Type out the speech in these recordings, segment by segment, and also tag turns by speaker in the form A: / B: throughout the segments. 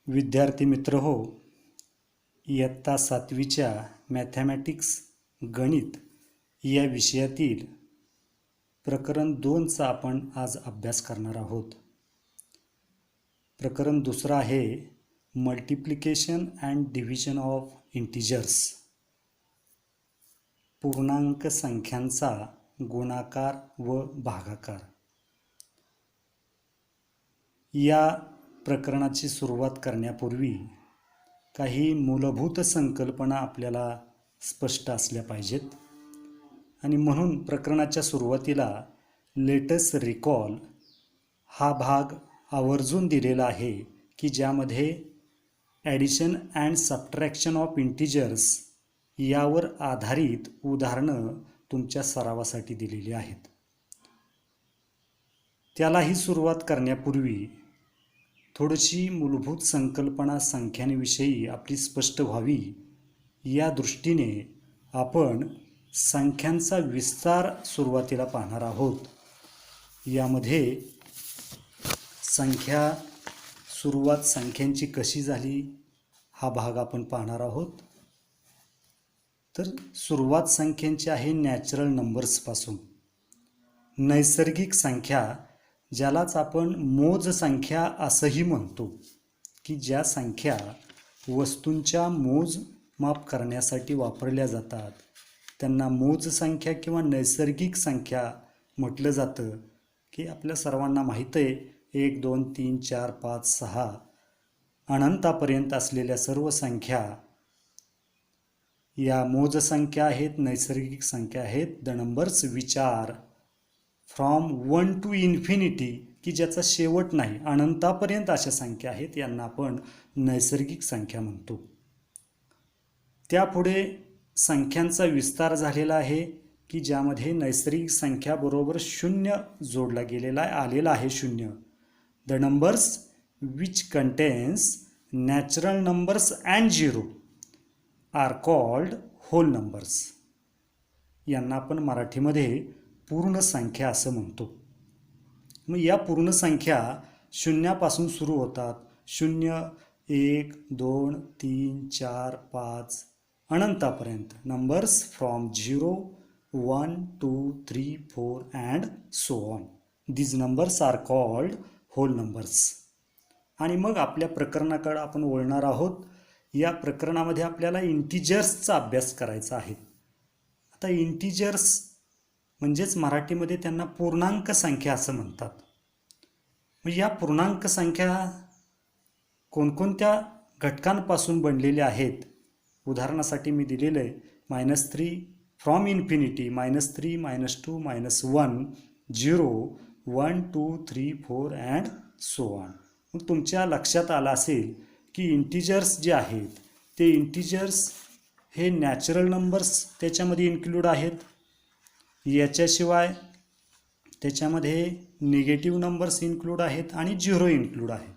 A: विद्यार्थी मित्र हो, इयत्ता 7वीच्या मॅथमॅटिक्स गणित या विषयातील प्रकरण 2चा आपण आज अभ्यास करणार आहोत. प्रकरण दुसरं आहे multiplication and division of integers. पूर्णांक संख्यांचा गुणाकार व भागाकार. या प्रकरणाची सुरुवात करण्यापूर्वी काही मूलभूत संकल्पना आपल्याला स्पष्ट असल्या पाहिजेत आणि म्हणून प्रकरणाच्या सुरुवातीला लेटस रिकॉल हा भाग आवर्जून दिलेला आहे की ज्यामध्ये addition and subtraction of integers यावर आधारित उदाहरणं तुमच्या सरावासाठी दिलेली आहेत. त्यालाही सुरुवात करण्यापूर्वी थोडीशी मूलभूत संकल्पना संख्यांविषयी आपली स्पष्ट व्हावी या दृष्टीने आपण संख्यांचा विस्तार सुरुवातीला पाहणार आहोत. यामध्ये सुरुवात संख्यांची कशी झाली हा भाग आपण पाहणार आहोत. तर सुरुवात संख्यांची आहे नॅचरल नंबर्सपासून. नैसर्गिक संख्या ज्यालाच आपण मोज संख्या असंही म्हणतो की ज्या संख्या वस्तूंच्या मोजमाप करण्यासाठी वापरल्या जातात त्यांना मोज संख्या किंवा नैसर्गिक संख्या म्हटलं जातं. की आपल्या सर्वांना माहीत आहे 1 2 3 4 5 6 अनंतापर्यंत असलेल्या सर्व संख्या या मोज संख्या आहेत, नैसर्गिक संख्या आहेत. The numbers which are from 1 to infinity की ज्याचा शेवट नाही, अनंतापर्यंत अशा संख्या आहेत, यांना आपण नैसर्गिक संख्या म्हणतो. त्यापुढे संख्यांचा विस्तार झालेला आहे की ज्यामध्ये नैसर्गिक संख्याबरोबर 0 जोडला गेलेला आलेला आहे 0. The numbers which contains natural numbers and 0 are called whole numbers. यांना आपण मराठीमध्ये पूर्ण संख्या असं म्हणतो. मग या पूर्ण संख्या शून्यापासून सुरू होतात. 0 1 2 3 4 5 अनंतापर्यंत. Numbers from 0 1 2 3 4 and so on. These numbers are called whole numbers. आणि मग आपल्या प्रकरणाकडे आपण वळणार आहोत. या प्रकरणामध्ये आपल्याला इंटिजर्सचा अभ्यास करायचा आहे. आता इंटिजर्स म्हणजेच मराठीमध्ये त्यांना पूर्णांक संख्या असं म्हणतात. मग या पूर्णांक संख्या कोणकोणत्या घटकांपासून बनलेल्या आहेत. उदाहरणासाठी मी दिलेलं आहे -3 from infinity, -3 -2 -1 0 1 2 3 4 and so on. मग तुमच्या लक्षात आलं असेल की इंटिजर्स जे आहेत ते इंटिजर्स हे नॅचरल नंबर्स त्याच्यामध्ये इन्क्लूड आहेत. याच्याशिवाय त्याच्यामध्ये निगेटिव्ह नंबर्स इन्क्लूड आहेत आणि 0 इन्क्लूड आहे.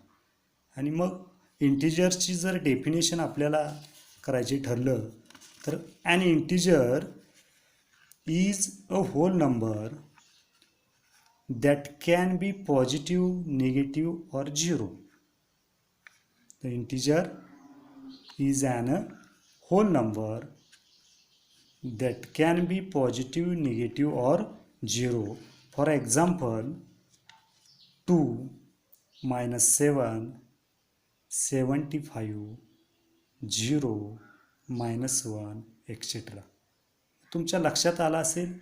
A: आणि मग इंटिजर्सची जर डेफिनेशन आपल्याला करायची ठरलं तर an integer is a whole number that can be positive, negative or 0. The integer is an whole number that can be positive, negative or 0. For example, 2 -7 75 0 -1 etc. तुमच्या लक्षात आलं असेल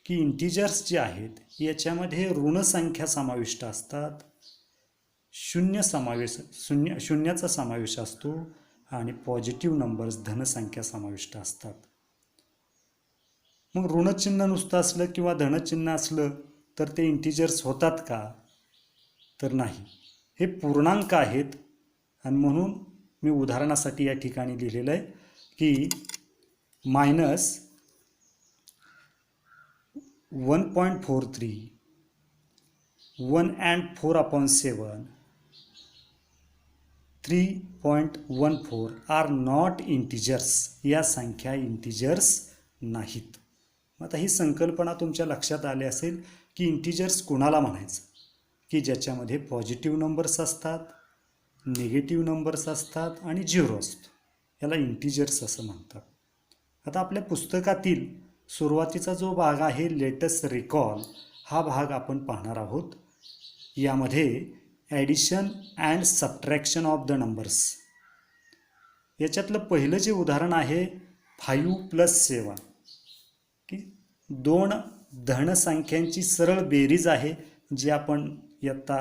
A: की इंटिजर्स जे आहेत याच्यामध्ये ऋण संख्या समाविष्ट असतात, शून्याचा समावेश असतो आणि पॉझिटिव्ह नंबर्स धनसंख्या समाविष्ट असतात. मग ऋणचिन्ह नुसतं असलं किंवा धनचिन्ह असलं तर ते इंटिजर्स होतात का? तर नाही. हे पूर्णांक आहेत आणि म्हणून मी उदाहरणासाठी या ठिकाणी लिहिलेलं आहे की -1.43 1 and 4/7 3.14 आर नॉट इंटिजर्स. या संख्या इंटिजर्स नाहीत. आता ही संकल्पना तुमच्या लक्षात आली असेल की इंटिजर्स कोणाला म्हणायचं की ज्याच्यामध्ये पॉझिटिव्ह नंबर्स असतात, निगेटिव्ह नंबर्स असतात आणि झिरो असतो. याला इंटिजर्स असं म्हणतात. आता आपल्या पुस्तकातील सुरुवातीचा जो भाग आहे लेटेस्ट रिकॉल, हा भाग आपण पाहणार आहोत. यामध्ये addition and subtraction of the numbers, याच्यातलं पहिलं जे उदाहरण आहे 5+7, की 2 धनसंख्यांची सरळ बेरीज आहे, जी आपण इयत्ता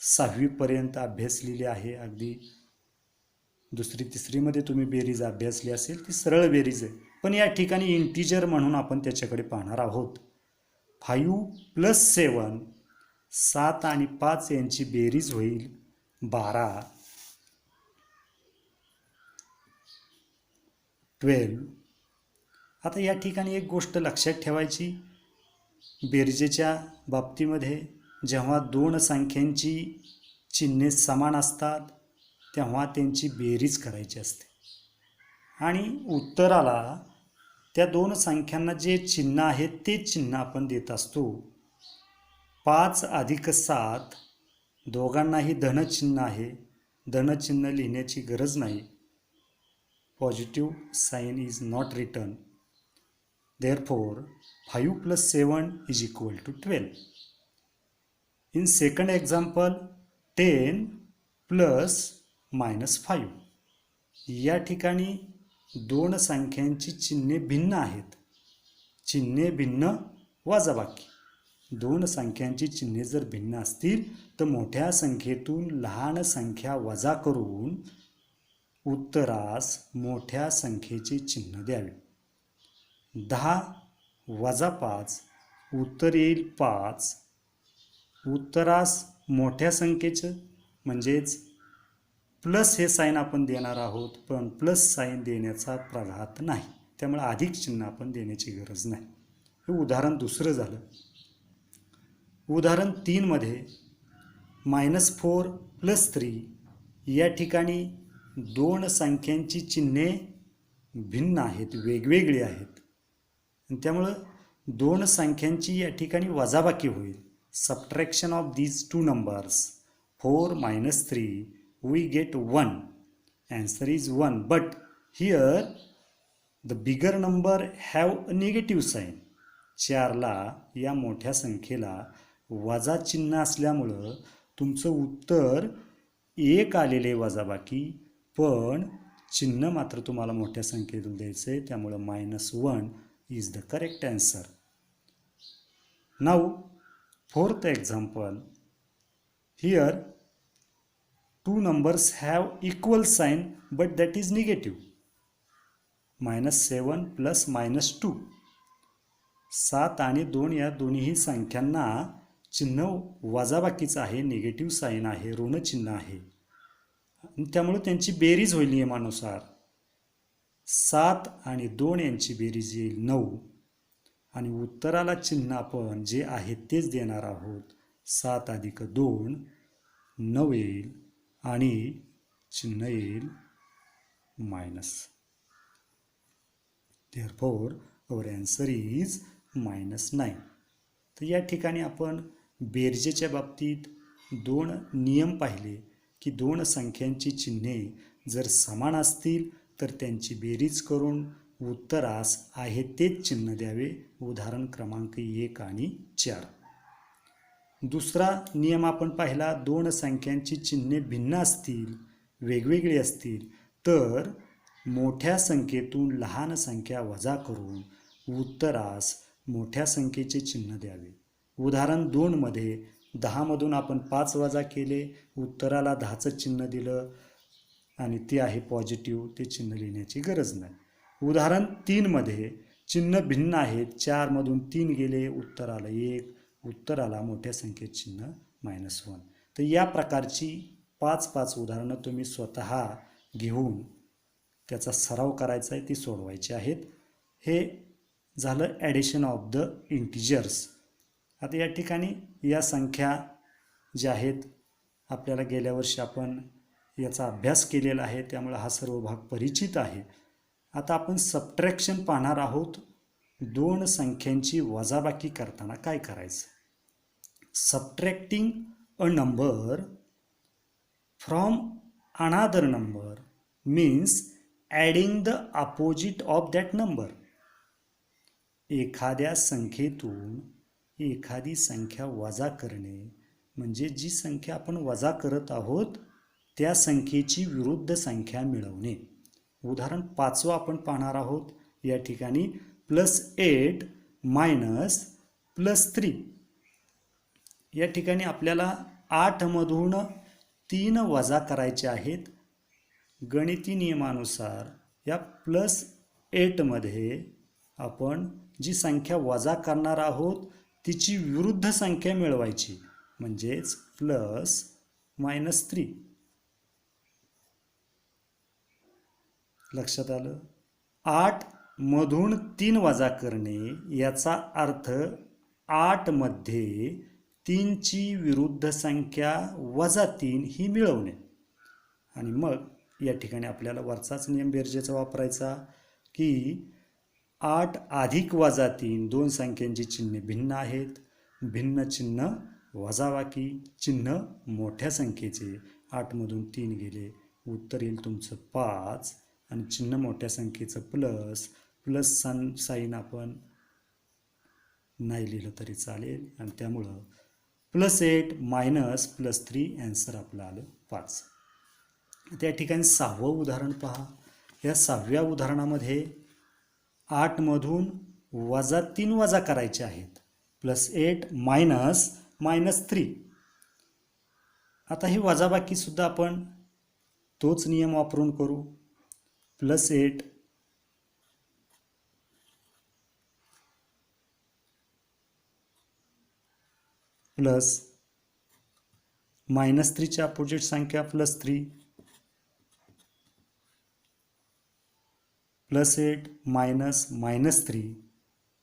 A: 6वीपर्यंत अभ्यासलेली आहे. अगदी 2री 3रीमध्ये तुम्ही बेरीज अभ्यासली असेल, ती सरळ बेरीज आहे. पण या ठिकाणी इंटिजर म्हणून आपण त्याच्याकडे पाहणार आहोत. 5+7, 7 आणि 5 यांची बेरीज होईल 12, 12. आता या ठिकाणी एक गोष्ट लक्षात ठेवायची, बेरजेच्या बाबतीमध्ये जेव्हा 2 संख्यांची चिन्हे समान असतात तेव्हा त्यांची बेरीज करायची असते आणि उत्तराला त्या 2 संख्यांना जे चिन्ह आहे ते चिन्ह आपण देत असतो. 5 + 7 दोघांनाही धनचिन्ह आहे. धनचिन्ह लिहिण्याची गरज नाही. Positive sign is not written. Therefore, 5+7 is equal to 12. In second example, 10 plus -5. या ठिकाणी 2 संख्यांची चिन्हे भिन्न आहेत. चिन्हे भिन्न वजाबाकी. 2 संख्यांची चिन्हे जर भिन्न असतील तर मोठ्या संख्येतून लहान संख्या वजा करून उत्तरास मोठ्या संख्येचे चिन्ह द्यावे. 10 + 5 उत्तर येईल 5. उत्तरास मोठ्या संख्येचं म्हणजेच प्लस हे साईन आपण देणार आहोत, पण प्लस साईन देण्याचा प्रघात नाही, त्यामुळे अधिक चिन्ह आपण देण्याची गरज नाही. हे उदाहरण दुसरं झालं. उदाहरण 3मध्ये -4 + 3 या ठिकाणी 2 संख्यांची चिन्हे भिन्न आहेत, वेगवेगळी आहेत, त्यामुळं 2 संख्यांची या ठिकाणी वजाबाकी होईल. Subtraction of these 2 numbers. 4 - 3 we get 1. Answer is 1. But here the bigger number have a negative sign. 4ला या मोठ्या संख्येला वजा चिन्ह असल्यामुळं तुमचं उत्तर 1 आलेले वजाबाकी, पण चिन्ह मात्र तुम्हाला मोठ्या संख्येतून द्यायचं आहे, त्यामुळं -1 is the correct answer. Now, fourth example. Here, 2 numbers have equal sign, but that is negative. -7 plus -2. 7 आणि 2 या दोन्ही संख्यांना चिन्ह वजाबाकीचं आहे, निगेटिव्ह साईन आहे, ऋण चिन्ह आहे, त्यामुळे त्यांची बेरीज होईल नियमानुसार. 7 आणि 2 यांची बेरीज येईल 9 आणि उत्तराला चिन्ह आपण जे आहे तेच देणार आहोत. 7 + 2 9 येईल आणि चिन्ह येईल minus. Therefore, our answer is -9. तर या ठिकाणी आपण बेरजेच्या बाबतीत 2 नियम पाहिले की 2 संख्यांची चिन्हे जर समान असतील तर त्यांची बेरीज करून उत्तरास आहे तेच चिन्ह द्यावे. उदाहरण क्रमांक 1 आणि 4. दुसरा नियम आपण पाहिला, 2 संख्यांची चिन्हे भिन्न असतील, वेगवेगळी असतील तर मोठ्या संख्येतून लहान संख्या वजा करून उत्तरास मोठ्या संख्येचे चिन्ह द्यावे. उदाहरण 2मध्ये 10मधून आपण 5 वजा केले, उत्तराला 10चं चिन्ह दिलं आणि ते आहे पॉझिटिव्ह, ते चिन्ह लिहिण्याची गरज नाही. उदाहरण 3मध्ये चिन्ह भिन्न आहेत, 4मधून 3 गेले, उत्तराला 1, उत्तराला मोठ्या संख्येत चिन्ह -1. तर या प्रकारची 5 उदाहरणं तुम्ही स्वतः घेऊन त्याचा सराव करायचा आहे, ती सोडवायची आहेत. हे झालं ॲडिशन ऑफ द इंटिजर्स. आता या ठिकाणी या संख्या ज्या आहेत आपल्याला गेल्या वर्षी आपण याचा अभ्यास केलेला आहे, त्यामुळे हा सर्व भाग परिचित आहे. आता आपण सबट्रॅक्शन पाहणार आहोत. 2 संख्यांची वजाबाकी करताना काय करायचं. Subtracting a number from another number means adding the opposite of that number. एखाद्या संख्येतून एखादी संख्या वजा करणे म्हणजे जी संख्या आपण वजा करत आहोत त्या संख्येची विरुद्ध संख्या मिळवणे. उदाहरण 5 आपण पाहणार आहोत. या ठिकाणी +8 मायनस +3. या ठिकाणी आपल्याला 8 मधून 3 वजा करायचे आहेत. गणिती नियमानुसार या +8 मध्ये आपण जी संख्या वजा करणार आहोत तिची विरुद्ध संख्या मिळवायची म्हणजेच +-3. लक्षात आलं. 8 मधून 3 वजा करणे याचा अर्थ 8 मध्ये 3 ची विरुद्ध संख्या -3 ही मिळवणे. आणि मग या ठिकाणी आपल्याला वरचाच नियम बेरजेचा वापरायचा की 8 अधिक -3 दोन संख्यांची चिन्हे भिन्न आहेत. भिन्न चिन्ह वजाबाकी. चिन्ह मोठ्या संख्येचे. 8 मधून 3 गेले उत्तर येईल तुमचं 5. आणि चिन्ह मोठ्या संख्येचं प्लस साईन आपण नाही लिहिलं तरी चालेल. आणि त्यामुळं +8 मायनस +3 ॲन्सर आपलं आलं 5. त्या ठिकाणी 6वं उदाहरण पहा. या 6व्या उदाहरणामध्ये 8 मधून -3 वजा करायचे आहेत. +8 मायनस -3. आता ही वजाबाकी सुद्धा आपण तोच नियम वापरून करू. +8 प्लस -3ची अपोजिट संख्या +3 +8 minus -3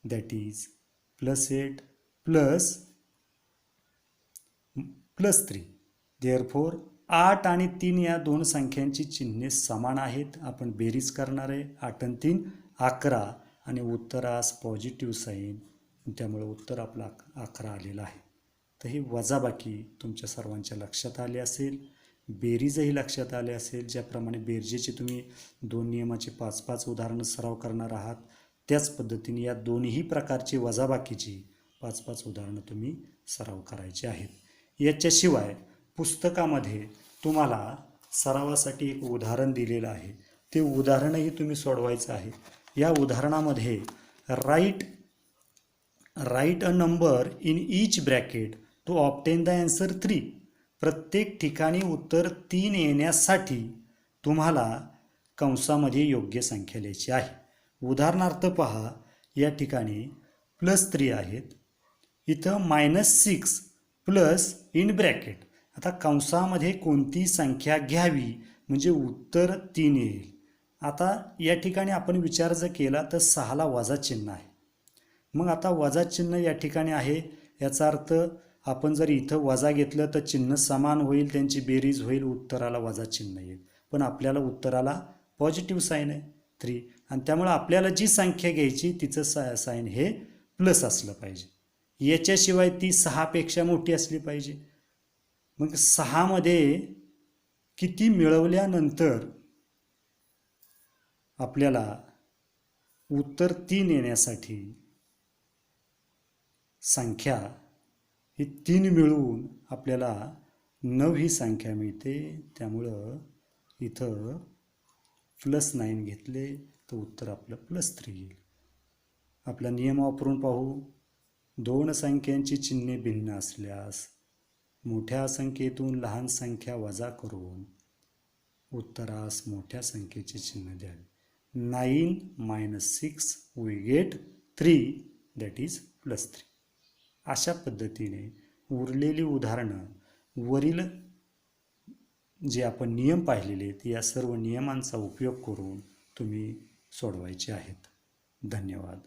A: that is +8 plus +3. Therefore 8 आणि 3 या दोन संख्यांची चिन्हे समान आहेत. आपण बेरीज करणार आहे. 8 आणि 3 11 आणि उत्तरास पॉझिटिव्ह साईन. त्यामुळे उत्तर आपला 11 आलेलं आहे. तर ही वजाबाकी तुमच्या सर्वांच्या लक्षात आली असेल. बेरीजही लक्षात आले असेल. ज्याप्रमाणे बेरजेची तुम्ही 2 नियमाची 5-5 उदाहरणं सराव करणार आहात त्याच पद्धतीने या दोन्ही प्रकारची वजाबाकीची 5-5 उदाहरणं तुम्ही सराव करायची आहेत. याच्याशिवाय पुस्तकामध्ये तुम्हाला सरावासाठी एक उदाहरण दिलेलं आहे. ते उदाहरणही तुम्ही सोडवायचं आहे. या उदाहरणामध्ये write a number in each bracket to obtain the answer 3. प्रत्येक ठिकाणी उत्तर 3 येण्यासाठी तुम्हाला कंसामध्ये योग्य संख्या लिहायची आहे. उदाहरणार्थ पहा. या ठिकाणी +3 आहेत. इथं -6 प्लस इन ब्रॅकेट. आता कंसामध्ये कोणती संख्या घ्यावी म्हणजे उत्तर 3 येईल. आता या ठिकाणी आपण विचार जर केला तर 6ला वजा चिन्ह आहे. मग आता वजा चिन्ह या ठिकाणी आहे याचा अर्थ आपण जर इथं वजा घेतलं तर चिन्ह समान होईल. त्यांची बेरीज होईल. उत्तराला वजा चिन्ह येईल. पण आपल्याला उत्तराला पॉझिटिव्ह साईन आहे 3. आणि त्यामुळे आपल्याला जी संख्या घ्यायची तिचं साईन हे प्लस असलं पाहिजे. याच्याशिवाय ती 6पेक्षा मोठी असली पाहिजे. मग 6 मध्ये किती मिळवल्यानंतर आपल्याला उत्तर 3 येण्यासाठी संख्या ही 3 मिळवून आपल्याला 9 ही संख्या मिळते. त्यामुळं इथं +9 घेतले तर उत्तर आपलं +3 येईल. आपला नियम वापरून पाहू. 2 संख्यांची चिन्हे भिन्न असल्यास मोठ्या संख्येतून लहान संख्या वजा करून उत्तरास मोठ्या संख्येचे चिन्ह द्यावे. 9 - 6 we get 3 that is +3. अशा पद्धतीने उरलेली उदाहरणं वरील जे आपण नियम पाहिलेले आहेत या सर्व नियमांचा उपयोग करून तुम्ही सोडवायचे आहेत. धन्यवाद.